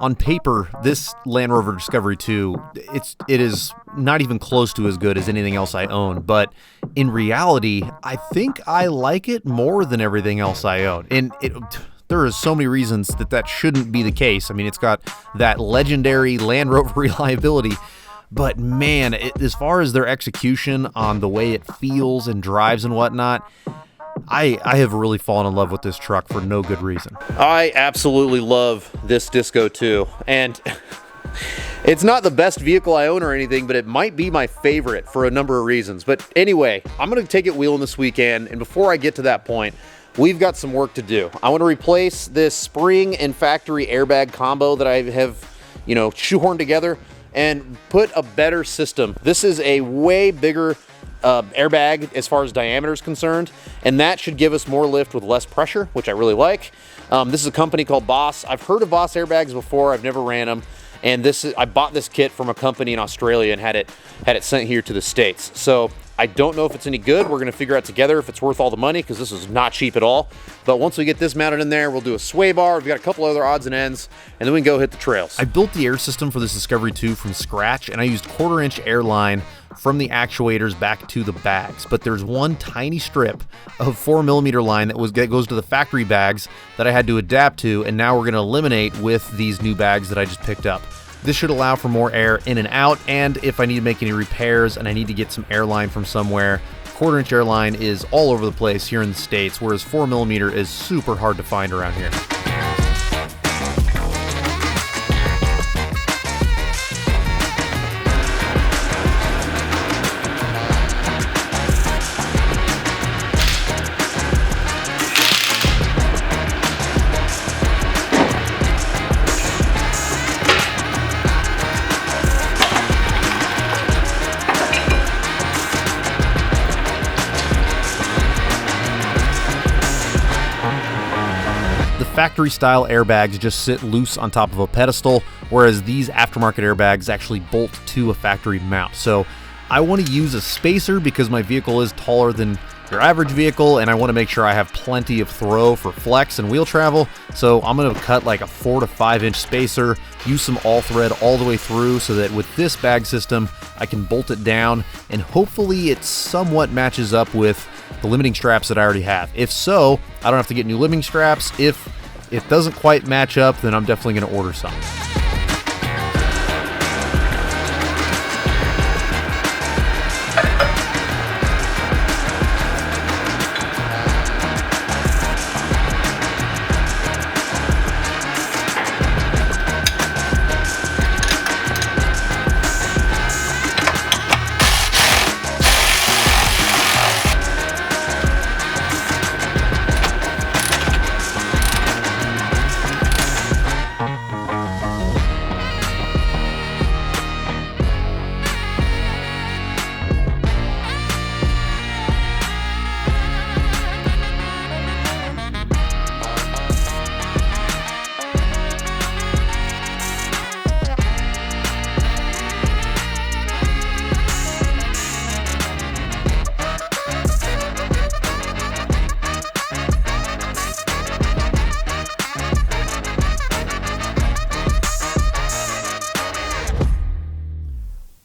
On paper, this Land Rover Discovery 2, it is not even close to as good as anything else I own, but in reality, I think I like it more than everything else I own. And there are so many reasons that shouldn't be the case. I mean, it's got that legendary Land Rover reliability, but man, as far as their execution on the way it feels and drives and whatnot, I have really fallen in love with this truck for no good reason. I absolutely love this Disco 2, and it's not the best vehicle I own or anything, but it might be my favorite for a number of reasons. But anyway, I'm going to take it wheeling this weekend, and before I get to that point, we've got some work to do. I want to replace this spring and factory airbag combo that I have, shoehorned together and put a better system. This is a way bigger airbag as far as diameter is concerned, and that should give us more lift with less pressure, which I really like. This is a company called Boss. I've heard of Boss airbags before. I've never ran them, and I bought this kit from a company in Australia and had it sent here to the States. So I don't know if it's any good. We're going to figure out together if it's worth all the money, because this is not cheap at all. But once we get this mounted in there, we'll do a sway bar. We've got a couple other odds and ends, and then we can go hit the trails. I built the air system for this Discovery 2 from scratch, and I used 1/4-inch air line from the actuators back to the bags. But there's one tiny strip of 4mm line that goes to the factory bags that I had to adapt to, and now we're going to eliminate with these new bags that I just picked up. This should allow for more air in and out, and if I need to make any repairs and I need to get some airline from somewhere, 1/4-inch airline is all over the place here in the States, whereas 4mm is super hard to find around here. Factory style airbags just sit loose on top of a pedestal, whereas these aftermarket airbags actually bolt to a factory mount. So I want to use a spacer because my vehicle is taller than your average vehicle, and I want to make sure I have plenty of throw for flex and wheel travel. So I'm going to cut like a 4 to 5 inch spacer, use some all thread all the way through, so that with this bag system I can bolt it down, and hopefully it somewhat matches up with the limiting straps that I already have. If so, I don't have to get new limiting straps. If it doesn't quite match up, then I'm definitely going to order some.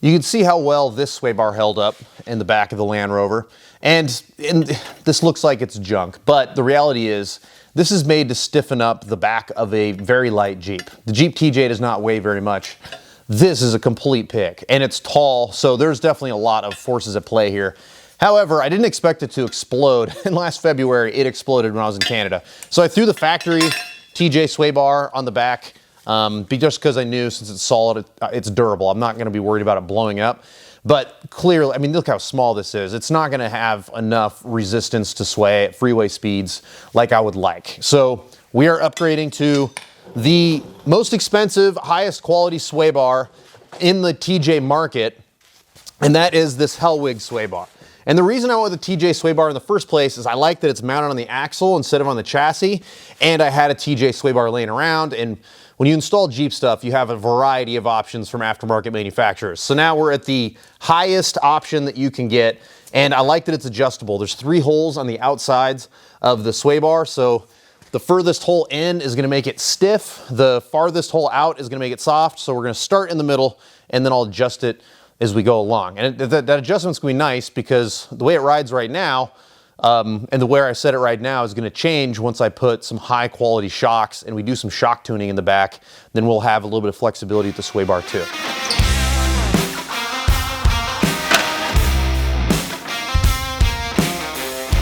You can see how well this sway bar held up in the back of the Land Rover, and this looks like it's junk, but the reality is this is made to stiffen up the back of a very light Jeep. The Jeep TJ does not weigh very much. This is a complete pick, and it's tall, so there's definitely a lot of forces at play here. However, I didn't expect it to explode, and last February it exploded when I was in Canada. So I threw the factory TJ sway bar on the back, just because I knew since it's solid, it's durable. I'm not going to be worried about it blowing up. But clearly, I mean, look how small this is. It's not going to have enough resistance to sway at freeway speeds like I would like. So we are upgrading to the most expensive, highest quality sway bar in the TJ market, and that is this Hellwig sway bar. And the reason I went with the TJ sway bar in the first place is I like that it's mounted on the axle instead of on the chassis, and I had a TJ sway bar laying around, and when you install Jeep stuff, you have a variety of options from aftermarket manufacturers. So now we're at the highest option that you can get, and I like that it's adjustable. There's 3 holes on the outsides of the sway bar, so The furthest hole in is gonna make it stiff. The farthest hole out is gonna make it soft. So we're gonna start in the middle and then I'll adjust it as we go along. And that adjustment's gonna be nice because the way it rides right now, and the way I set it right now is gonna change once I put some high quality shocks and we do some shock tuning in the back. Then we'll have a little bit of flexibility at the sway bar too.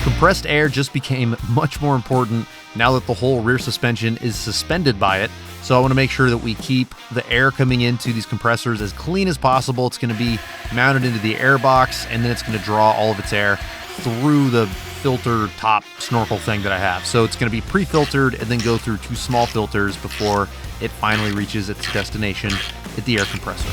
Compressed air just became much more important now that the whole rear suspension is suspended by it. So I want to make sure that we keep the air coming into these compressors as clean as possible. It's going to be mounted into the air box, and then it's going to draw all of its air through the filter top snorkel thing that I have. So it's going to be pre-filtered and then go through 2 small filters before it finally reaches its destination at the air compressor.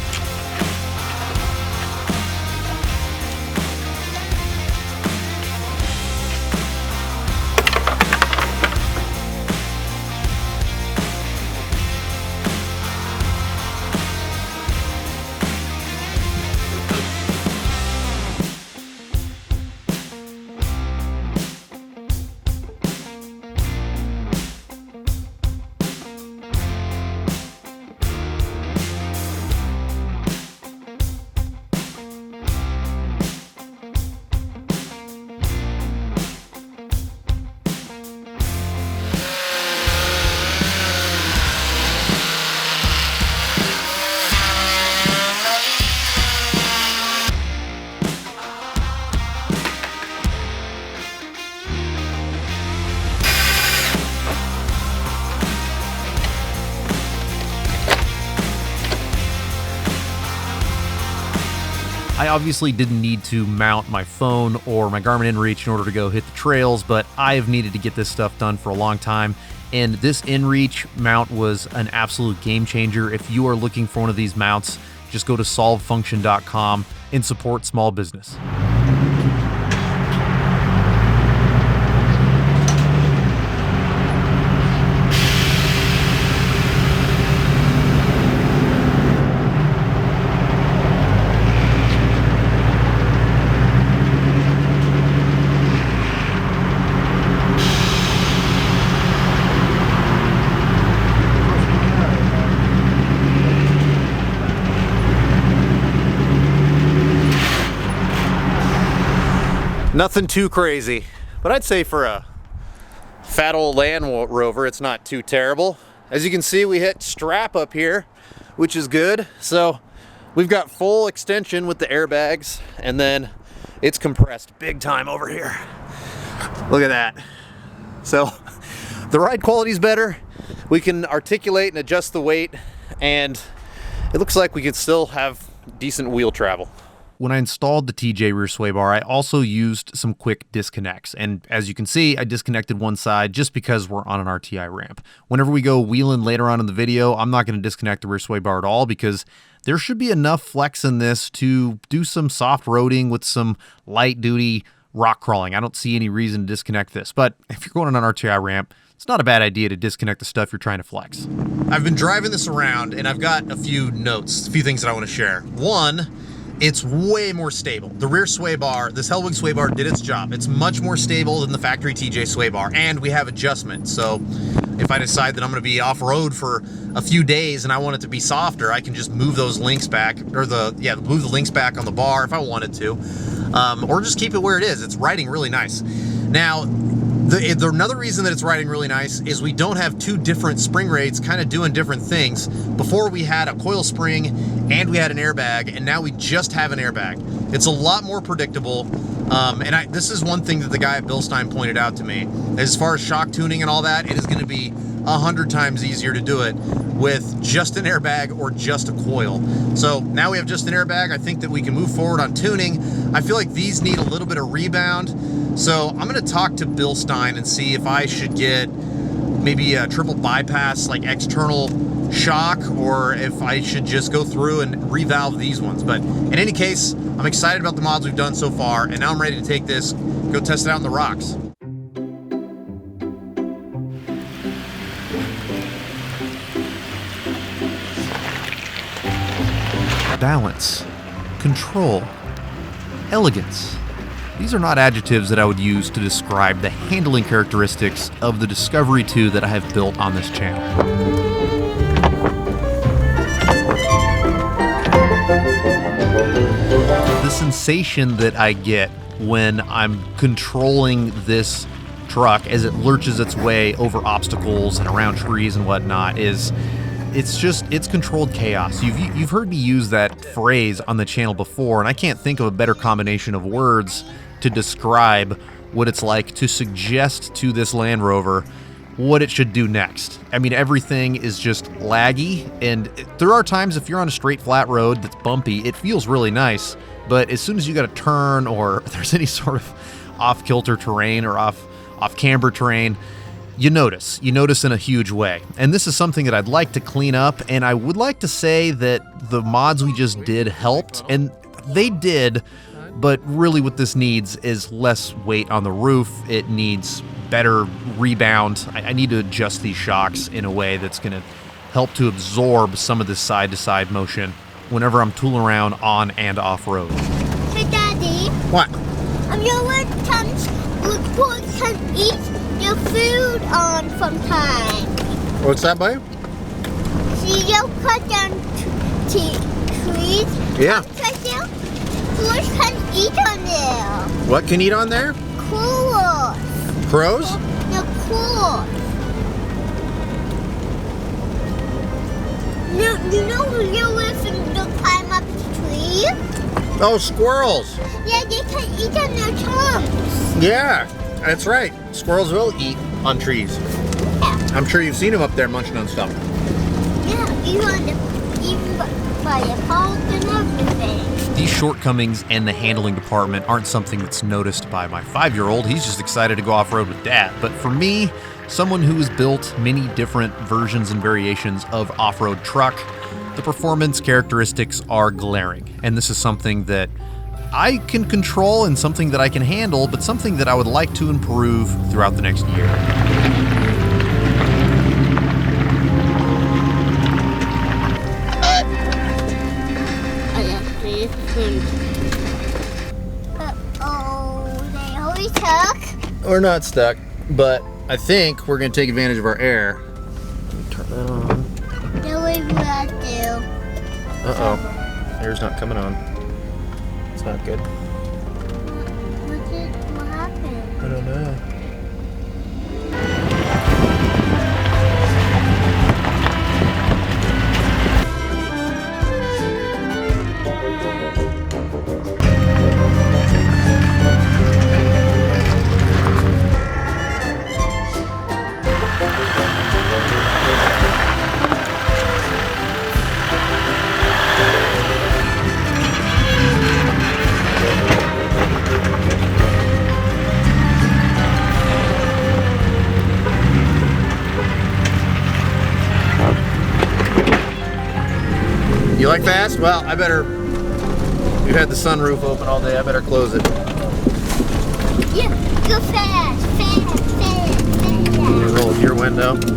I obviously didn't need to mount my phone or my Garmin InReach in order to go hit the trails, but I have needed to get this stuff done for a long time, and this InReach mount was an absolute game changer. If you are looking for one of these mounts, just go to solvefunction.com and support small business. Nothing too crazy, but I'd say for a fat old Land Rover, it's not too terrible. As you can see, we hit strap up here, which is good. So we've got full extension with the airbags, and then it's compressed big time over here. Look at that. So the ride quality is better. We can articulate and adjust the weight, and it looks like we could still have decent wheel travel. When I installed the TJ rear sway bar, I also used some quick disconnects. And as you can see, I disconnected one side just because we're on an RTI ramp. Whenever we go wheeling later on in the video, I'm not going to disconnect the rear sway bar at all because there should be enough flex in this to do some soft roading with some light duty rock crawling. I don't see any reason to disconnect this, but if you're going on an RTI ramp, it's not a bad idea to disconnect the stuff you're trying to flex. I've been driving this around and I've got a few notes, a few things that I want to share. One, it's way more stable. The rear sway bar, this Hellwig sway bar did its job. It's much more stable than the factory TJ sway bar, and we have adjustment. So if I decide that I'm gonna be off-road for a few days and I want it to be softer, I can just move those links back, or move the links back on the bar if I wanted to, or just keep it where it is. It's riding really nice. Now, another reason that it's riding really nice is we don't have 2 different spring rates kind of doing different things. Before we had a coil spring and we had an airbag, and now we just have an airbag. It's a lot more predictable. This is one thing that the guy at Bilstein pointed out to me. As far as shock tuning and all that, it is going to be 100 times easier to do it with just an airbag or just a coil. So now we have just an airbag. I think that we can move forward on tuning. I feel like these need a little bit of rebound. So I'm gonna talk to Bilstein and see if I should get maybe a triple bypass, like external shock, or if I should just go through and revalve these ones. But in any case, I'm excited about the mods we've done so far, and now I'm ready to take this, go test it out in the rocks. Balance, control, elegance. these are not adjectives that I would use to describe the handling characteristics of the Discovery 2 that I have built on this channel. The sensation that I get when I'm controlling this truck as it lurches its way over obstacles and around trees and whatnot is it's controlled chaos. You've heard me use that phrase on the channel before, and I can't think of a better combination of words to describe what it's like to suggest to this Land Rover what it should do next. I mean, everything is just laggy, and there are times if you're on a straight flat road that's bumpy, it feels really nice, but as soon as you got to turn or there's any sort of off-kilter terrain or off-camber terrain, you notice in a huge way. And this is something that I'd like to clean up, and I would like to say that the mods we just did helped, and they did, but really what this needs is less weight on the roof. It needs better rebound. I need to adjust these shocks in a way that's going to help to absorb some of this side-to-side motion whenever I'm tooling around on and off-road. Hey, Daddy. What? You want to eat your food on from time. What's that, babe? See, you cut down trees. Yeah. Cut down. Crows can eat on there. What can eat on there? Crows. Crows? The crows. You know you're listening to climb up the tree? Oh, squirrels. Yeah, they can eat on their tongues. Yeah, that's right. Squirrels will eat on trees. Yeah. I'm sure you've seen them up there munching on stuff. Yeah, even by the pulse and everything. These shortcomings in the handling department aren't something that's noticed by my 5-year-old. He's just excited to go off-road with Dad. But for me, someone who has built many different versions and variations of off-road truck, the performance characteristics are glaring. And this is something that I can control and something that I can handle, but something that I would like to improve throughout the next year. They always stuck. We're not stuck, but I think we're going to take advantage of our air. Turn that on. No way we have to. Uh-oh. Air's not coming on. It's not good. What happened? I don't know. You like fast? Well, I better. You've had the sunroof open all day. I better close it. Yeah, go fast. Roll your window. Go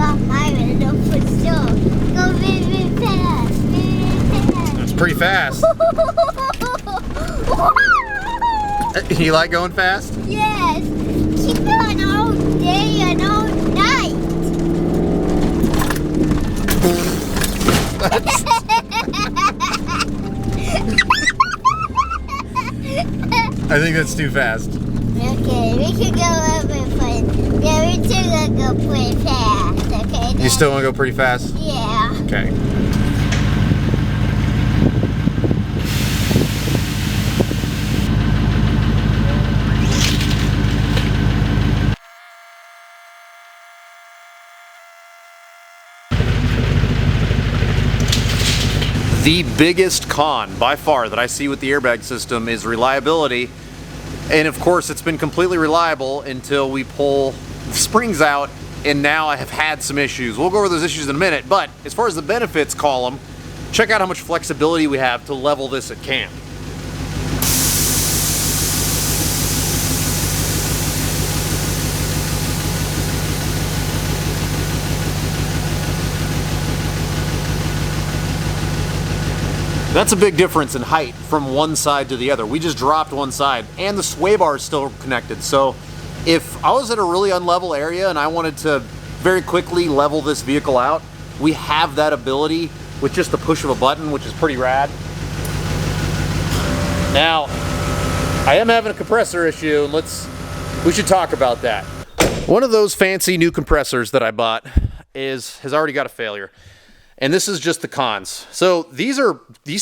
out my window for sure. Go very fast. That's pretty fast. You like going fast? Yes. Keep on all day and all night. I think that's too fast. Okay, we can go over for. Yeah, we still gonna go pretty fast. Okay. You still want to go pretty fast? Yeah. Okay. The biggest con by far that I see with the airbag system is reliability. And of course it's been completely reliable until we pull the springs out, and now I have had some issues. We'll go over those issues in a minute, but as far as the benefits column, check out how much flexibility we have to level this at camp. That's a big difference in height from one side to the other. We just dropped one side and the sway bar is still connected. So if I was at a really unlevel area and I wanted to very quickly level this vehicle out, we have that ability with just the push of a button, which is pretty rad. Now, I am having a compressor issue, and we should talk about that. One of those fancy new compressors that I bought has already got a failure. And this is just the cons. So these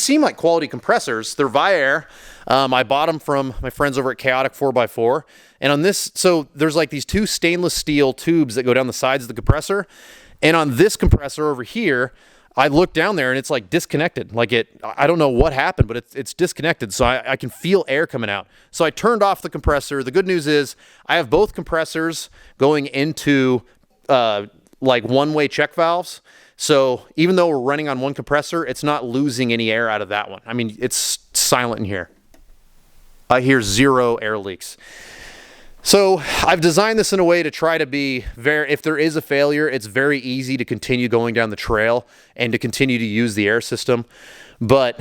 seem like quality compressors. They're via air. I bought them from my friends over at Chaotic 4x4. And on this, so there's like these two stainless steel tubes that go down the sides of the compressor. And on this compressor over here, I looked down there and it's like disconnected. Like I don't know what happened, but it's disconnected. So I can feel air coming out. So I turned off the compressor. The good news is I have both compressors going into like one-way check valves. So even though we're running on one compressor, it's not losing any air out of that one. I mean, it's silent in here. I hear zero air leaks. So I've designed this in a way to try to be if there is a failure, it's very easy to continue going down the trail and to continue to use the air system. But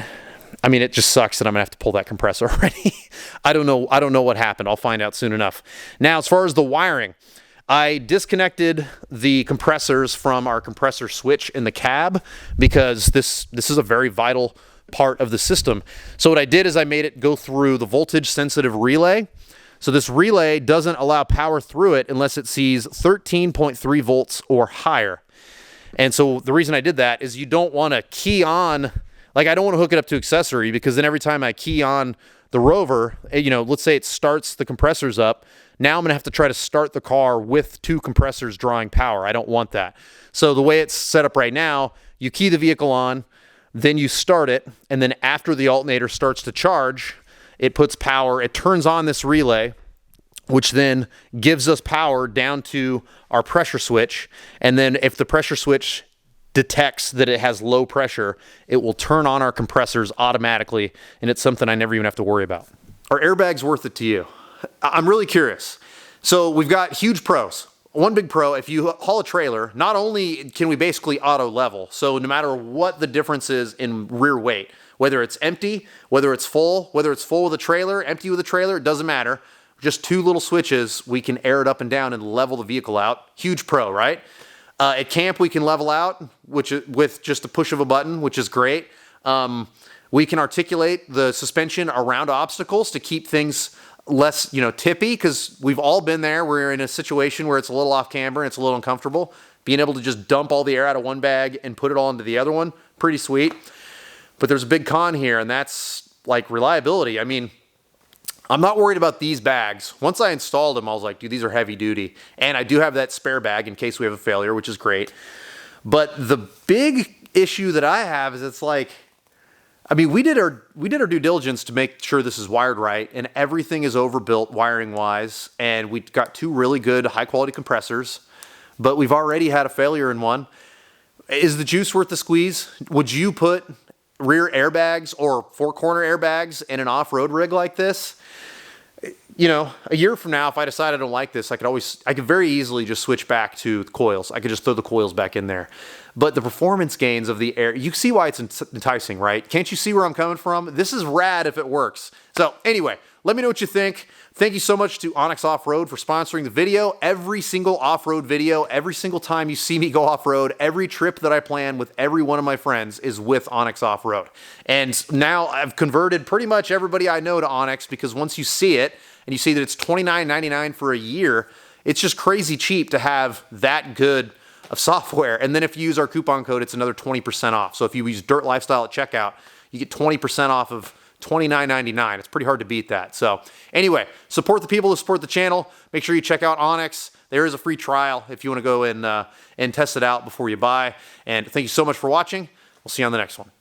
I mean, it just sucks that I'm gonna have to pull that compressor already. I don't know what happened. I'll find out soon enough. Now, as far as the wiring, I disconnected the compressors from our compressor switch in the cab because this is a very vital part of the system. So what I did is I made it go through the voltage sensitive relay. So this relay doesn't allow power through it unless it sees 13.3 volts or higher. And so the reason I did that is you don't want to key on, like I don't want to hook it up to accessory because then every time I key on the Rover, you know, let's say it starts the compressors up, now I'm going to have to try to start the car with two compressors drawing power. I don't want that. So the way it's set up right now, you key the vehicle on, then you start it, and then after the alternator starts to charge, it puts power, it turns on this relay, which then gives us power down to our pressure switch. And then if the pressure switch detects that it has low pressure, it will turn on our compressors automatically, and it's something I never even have to worry about. Are airbags worth it to you? I'm really curious. So we've got huge pros. One big pro, if you haul a trailer, not only can we basically auto level, so no matter what the difference is in rear weight, whether it's empty, whether it's full with a trailer, empty with a trailer, it doesn't matter. Just two little switches, we can air it up and down and level the vehicle out. Huge pro, right? At camp, we can level out with just a push of a button, which is great. We can articulate the suspension around obstacles to keep things less, tippy, because we've all been there. We're in a situation where it's a little off camber and it's a little uncomfortable. Being able to just dump all the air out of one bag and put it all into the other one, pretty sweet. But there's a big con here, and that's like reliability. I mean, I'm not worried about these bags. Once I installed them, I was like, dude, these are heavy duty. And I do have that spare bag in case we have a failure, which is great. But the big issue that I have is it's like, I mean, we did our due diligence to make sure this is wired right, and everything is overbuilt wiring-wise, and we got two really good high-quality compressors, but we've already had a failure in one. Is the juice worth the squeeze? Would you put rear airbags or four-corner airbags in an off-road rig like this? A year from now, if I decide I don't like this, I could very easily just switch back to coils. I could just throw the coils back in there. But the performance gains of the air, you see why it's enticing, right? Can't you see where I'm coming from? This is rad if it works. So anyway, let me know what you think. Thank you so much to Onyx Off-Road for sponsoring the video. Every single off-road video, every single time you see me go off-road, every trip that I plan with every one of my friends is with Onyx Off-Road. And now I've converted pretty much everybody I know to Onyx, because once you see it and you see that it's $29.99 for a year, it's just crazy cheap to have that good of software. And then if you use our coupon code, it's another 20% off. So if you use Dirt Lifestyle at checkout, you get 20% off of $29.99. It's pretty hard to beat that. So anyway, support the people who support the channel. Make sure you check out Onyx. There is a free trial if you want to go and test it out before you buy. And thank you so much for watching. We'll see you on the next one.